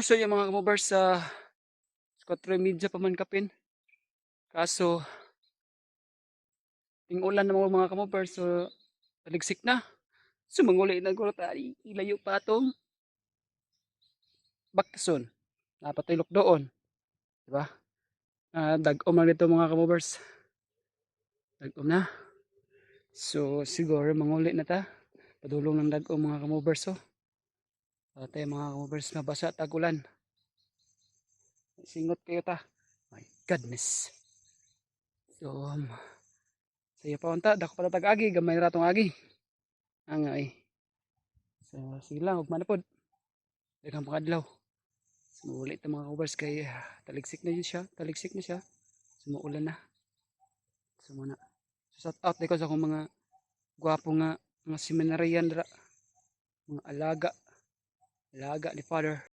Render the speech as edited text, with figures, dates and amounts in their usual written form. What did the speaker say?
So yung mga kamubers sa 4:30 pa man kapin. Kaso, ting ulan ng mga kamubers, so taligsik na. So manguli na ko tayo, ilayo pa itong bakson. Napatulok doon. Diba? Dag-om lang dito mga kamubers. Dag-om na. So siguro manguli na ta. Padulong ng dag-om mga kamubers. So, tayo mga kamubers, mabasa tagulan. Singot kayo ta. My goodness. So, saya pa unta, dako pala tag-agi, gamay ratong agi. Angay. So, sige lang, huwag manapod. Daghang pakadlaw. Sumulit ang mga covers kay taligsik na yun siya. Taligsik na siya. Sumuulan na. Sumuna. So, shout out ko sa akong mga gwapo nga mga seminaryan dra. Mga alaga. Alaga ni Father.